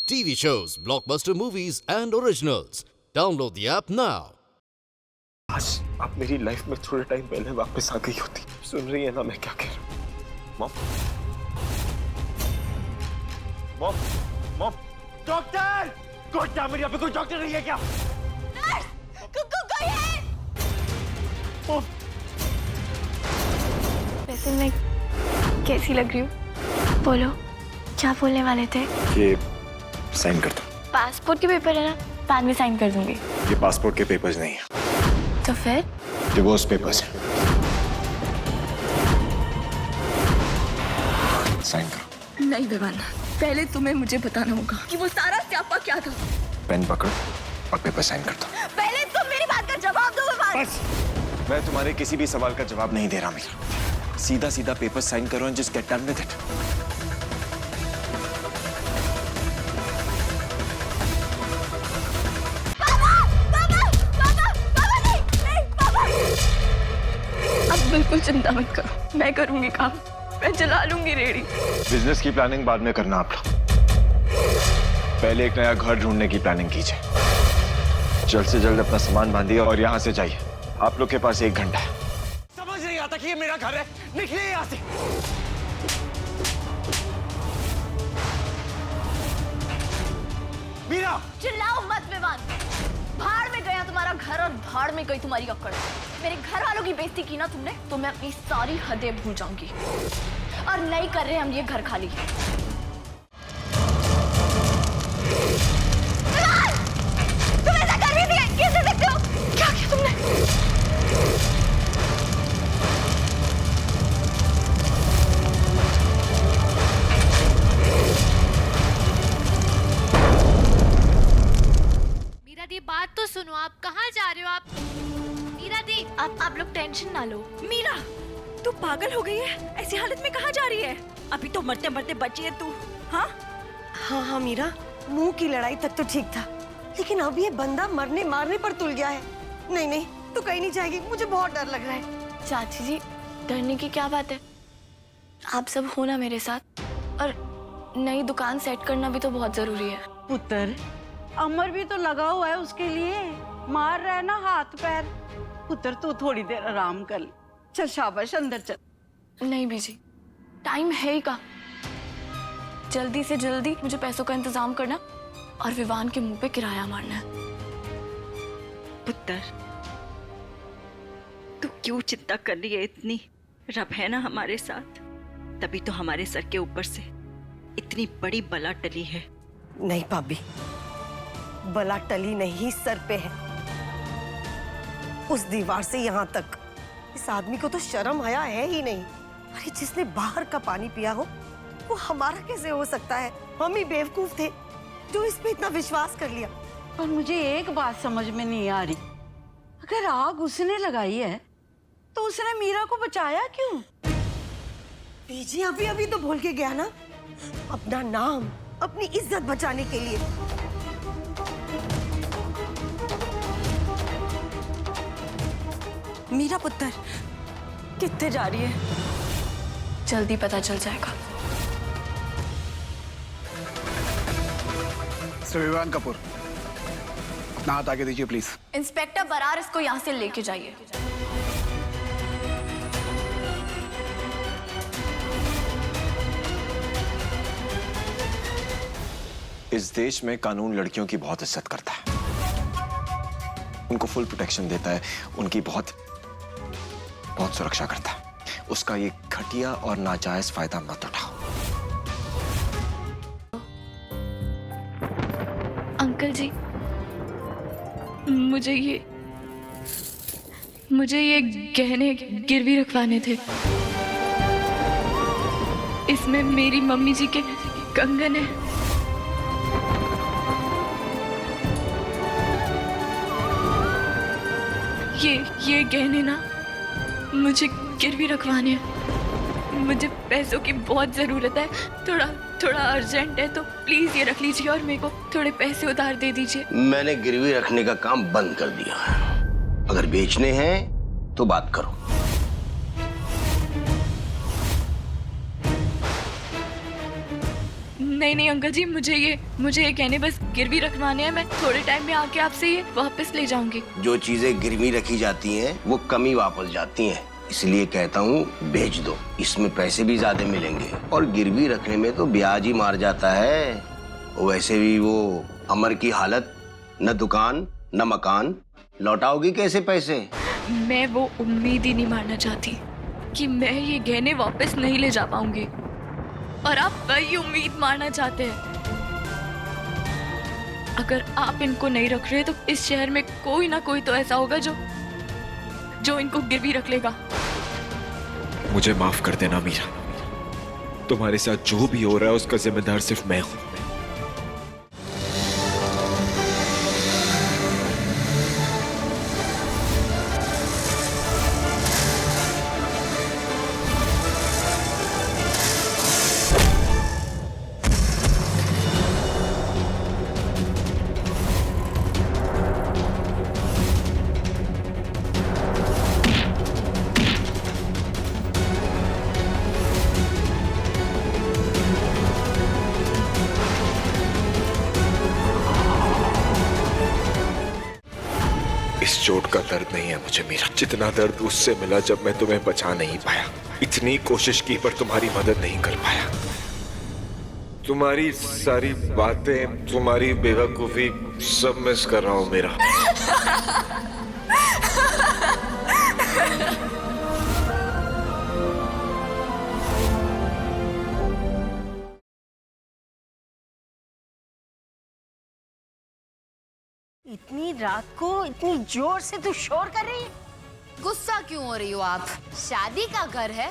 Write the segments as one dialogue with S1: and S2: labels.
S1: TV shows, blockbuster movies, and originals. Download the app now.
S2: आज आप मेरी life में थोड़े टाइम पहले वापस आ गई होती। सुन रही है ना मैं क्या कह रहा हूँ? Mom, mom, mom, doctor! God damn it, यहाँ पे कोई डॉक्टर नहीं है क्या?
S3: नर्स! कोई है?
S2: मॉम,
S3: वैसे मैं कैसी लग रही हूँ? बोलो, क्या बोलने वाले थे?
S2: ये साइन कर दो।
S3: पासपोर्ट के पेपर है ना, बाद में साइन कर दूंगी।
S2: ये पासपोर्ट के पेपर्स नहीं है,
S3: तो फिर?
S2: डिवोर्स पेपर्स हैं। साइन करो।
S3: नहीं विवान, पहले तुम्हें मुझे बताना होगा कि वो सारा स्यापा क्या था।
S2: पेन पकड़ो और पेपर साइन कर दो।
S3: पहले तुम मेरी बात का जवाब दो विवान।
S2: बस, मैं तुम्हारे किसी भी सवाल का जवाब नहीं दे रहा मीरा। सीधा सीधा पेपर साइन करो and just get done with it.
S3: अब बिल्कुल चिंता मत करो, मैं करूंगी काम, मैं चला लूंगी रेडी।
S2: बिजनेस की प्लानिंग बाद में करना आप लोग। पहले एक नया घर ढूंढने की प्लानिंग कीजिए। जल्द से जल्द अपना सामान बांधिए और यहाँ से जाइए। आप लोग के पास 1 घंटा है। समझ नहीं आता कि ये मेरा घर है। निकलिए यहाँ से। मीरा!
S3: चिल्लाओ मत विवान। भाड़ में गया तुम्हारा घर और भाड़ में गई तुम्हारी अक्कड़। मेरे घर वालों की बेइज्जती की ना तुमने, तो मैं अपनी सारी हदें भूल जाऊंगी। और नहीं कर रहे हम ये घर खाली। तुम ऐसा कर रही थी, कैसे सकते हो? क्या किया तुमने?
S4: मीरा दी, बात तो सुनो, आप कहाँ जा रहे हो? आप मीरा दी,
S3: आप लोग टेंशन ना लो।
S5: मीरा, तू पागल हो गई है? ऐसी हालत में कहाँ जा रही है? अभी तो मरते मरते बची है तू। हाँ
S6: हाँ मीरा, मुंह की लड़ाई तक तो ठीक था, लेकिन अब ये बंदा मरने मारने पर तुल गया है। नहीं नहीं, तू कहीं नहीं जाएगी, मुझे बहुत डर लग रहा है।
S3: चाची जी, डरने की क्या बात है? आप सब हो ना मेरे साथ, और नई दुकान सेट करना भी तो बहुत जरूरी है।
S7: पुत्र, अमर भी तो लगा हुआ है उसके लिए, मार रहा है ना हाथ पैर। पुत्र, तू थोड़ी देर आराम कर ले। चल शाबाश, अंदर चल।
S3: नहीं बीजी, टाइम है ही का। जल्दी से जल्दी मुझे पैसों का इंतजाम करना और विवान के मुंह पे किराया मारना है।
S5: पुत्र, तू क्यों चिंता कर रही है इतनी? रब है ना हमारे साथ, तभी तो हमारे सर के ऊपर से इतनी बड़ी बला टली है।
S6: नहीं भाभी, बला टली नहीं, सर पे है। उस दीवार से यहाँ तक इस आदमी को तो शर्म हया है ही नहीं। अरे जिसने बाहर का पानी पिया हो वो हमारा कैसे हो सकता है? हम ही बेवकूफ थे जो इस पे इतना विश्वास कर लिया।
S7: पर मुझे एक बात समझ में नहीं आ रही, अगर आग उसने लगाई है तो उसने मीरा को बचाया क्यों?
S6: बीजी अभी अभी तो भूल के गया ना, अपना नाम, अपनी इज्जत बचाने के लिए।
S5: मीरा पुत्र, कितने जा रही है?
S3: जल्दी पता चल जाएगा।
S8: विवान कपूर, अपना हाथ आगे दीजिए प्लीज।
S3: इंस्पेक्टर बरार, इसको यहाँ से लेके जाइए।
S2: इस देश में कानून लड़कियों की बहुत इज्जत करता है, उनको फुल प्रोटेक्शन देता है, उनकी बहुत सुरक्षा करता है। उसका ये घटिया और नाजायज फायदा मत उठाओ।
S3: अंकल जी, मुझे ये गहने गिरवी रखवाने थे। इसमें मेरी मम्मी जी के कंगन है। ये गहने ना मुझे गिरवी रखवाने हैं। मुझे पैसों की बहुत जरूरत है, थोड़ा अर्जेंट है, तो प्लीज ये रख लीजिए और मेरे को थोड़े पैसे उधार दे दीजिए।
S9: मैंने गिरवी रखने का काम बंद कर दिया है। अगर बेचने हैं तो बात करो।
S3: नहीं नहीं अंकल जी, मुझे ये गहने बस गिरवी रखवाने हैं। मैं थोड़े टाइम में आके आपसे ये वापस ले जाऊंगी।
S9: जो चीजें गिरवी रखी जाती हैं वो कम ही वापस जाती हैं, इसलिए कहता हूँ बेच दो। इसमें पैसे भी ज्यादा मिलेंगे और गिरवी रखने में तो ब्याज ही मार जाता है। वैसे भी वो अमर की हालत, न दुकान न मकान, लौटाओगी कैसे पैसे?
S3: मैं वो उम्मीद ही नहीं मारना चाहती कि मैं ये गहने वापस नहीं ले जा पाऊंगी, और आप वही उम्मीद मारना चाहते हैं। अगर आप इनको नहीं रख रहे तो इस शहर में कोई ना कोई तो ऐसा होगा जो इनको गिरवी रख लेगा।
S10: मुझे माफ कर देना मीरा, तुम्हारे साथ जो भी हो रहा है उसका जिम्मेदार सिर्फ मैं हूं। इस चोट का दर्द नहीं है मुझे मीरा, जितना दर्द उससे मिला जब मैं तुम्हें बचा नहीं पाया। इतनी कोशिश की पर तुम्हारी मदद नहीं कर पाया। तुम्हारी सारी बातें, तुम्हारी बेवकूफी सब मिस कर रहा हूं मीरा।
S6: इतनी रात को इतनी जोर से तू शोर कर रही है?
S4: गुस्सा क्यों हो रही हो आप? शादी का घर है,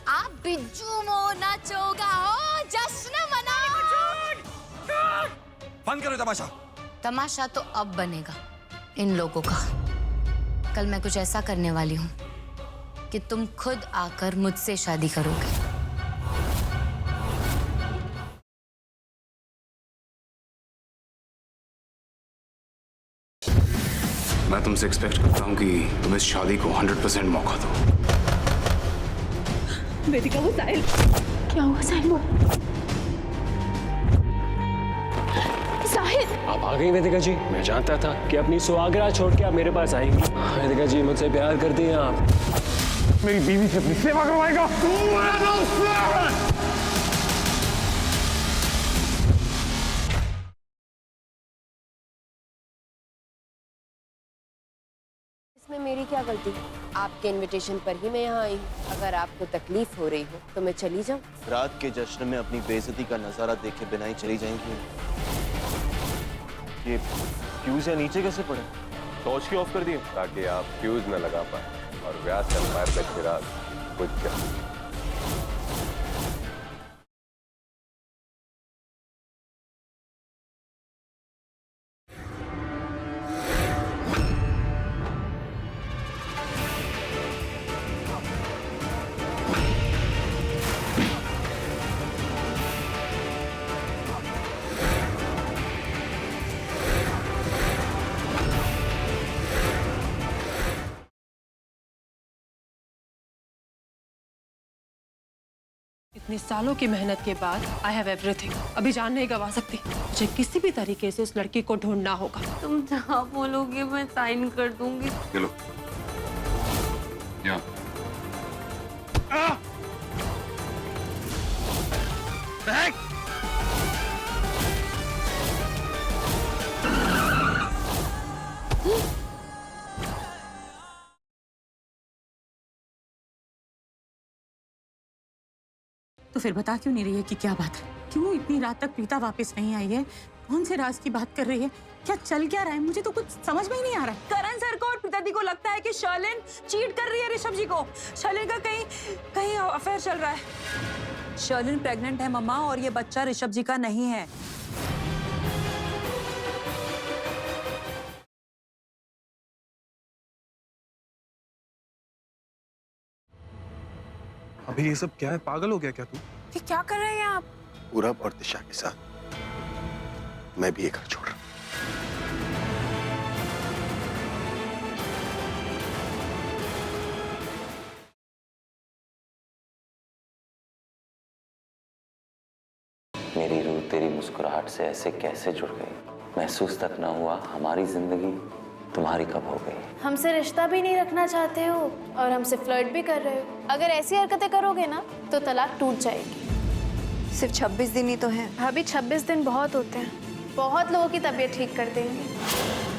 S4: आप बिज्जू मो नाचो गाओ, जश्न मनाओ।
S8: बंद करो तमाशा।
S4: तमाशा तो अब बनेगा इन लोगों का। कल मैं कुछ ऐसा करने वाली हूँ कि तुम खुद आकर मुझसे शादी करोगे।
S8: मैं तुमसे एक्सपेक्ट करता हूँ कि तुम इस शादी को 100% मौका दो।
S3: वेदिका, वो साहिल, क्या हुआ साहिल? साहिल,
S11: आप आ गई वेदिका जी। मैं जानता था कि अपनी सुहागरात छोड़ के आप मेरे पास आएंगी। वेदिका जी, मुझसे प्यार करती हैं आप। मेरी बीवी से अपनी सेवा करवाएगा।
S12: इसमें मेरी क्या गलती? आपके इनविटेशन पर ही मैं यहाँ आई हूँ। अगर आपको तकलीफ हो रही हो तो मैं चली जाऊँ।
S2: रात के जश्न में अपनी बेइज्जती का नजारा देखे बिना ही चली जाएंगी। ये फ्यूज या नीचे कैसे पड़े?
S13: टॉर्च की ऑफ कर दिए ताकि आप फ्यूज न लगा पाए और व्यास एम्पायर का चिराग बुझ जाए।
S14: इतने सालों की मेहनत के बाद आई हैव एवरीथिंग। अभी जान नहीं गवा सकती। मुझे किसी भी तरीके से उस लड़की को ढूंढना होगा।
S12: तुम जहाँ बोलोगे मैं साइन कर दूंगी।
S8: चलो। यहाँ।
S15: तो फिर बता क्यों नहीं रही है कि क्या बात है? क्यों इतनी रात तक प्रीता वापस नहीं आई है? कौन से राज की बात कर रही है? क्या चल क्या रहा है? मुझे तो कुछ समझ में ही नहीं आ रहा है।
S14: करण सर को और प्रीता दी को लगता है कि शर्लिन चीट कर रही है ऋषभ जी को। शर्लिन का कहीं अफेयर चल रहा है।
S15: शर्लिन प्रेग्नेंट है मम्मा, और ये बच्चा ऋषभ जी का नहीं है।
S10: अभी ये सब क्या है? पागल हो गया क्या तू?
S15: ये क्या कर रहे हैं आप?
S9: पूरब और दिशा के साथ मैं भी ये घर छोड़ रहा हूं।
S16: मेरी रूह मुस्कुराहट से ऐसे कैसे जुड़ गई, महसूस तक न हुआ हमारी जिंदगी तुम्हारी कब हो गई।
S17: हमसे रिश्ता भी नहीं रखना चाहते हो और हमसे फ्लर्ट भी कर रहे हो। अगर ऐसी हरकतें करोगे ना तो तलाक टूट जाएगी।
S18: सिर्फ 26 दिन ही तो है
S17: भाभी 26 दिन बहुत होते हैं, बहुत लोगों की तबीयत ठीक कर देंगे।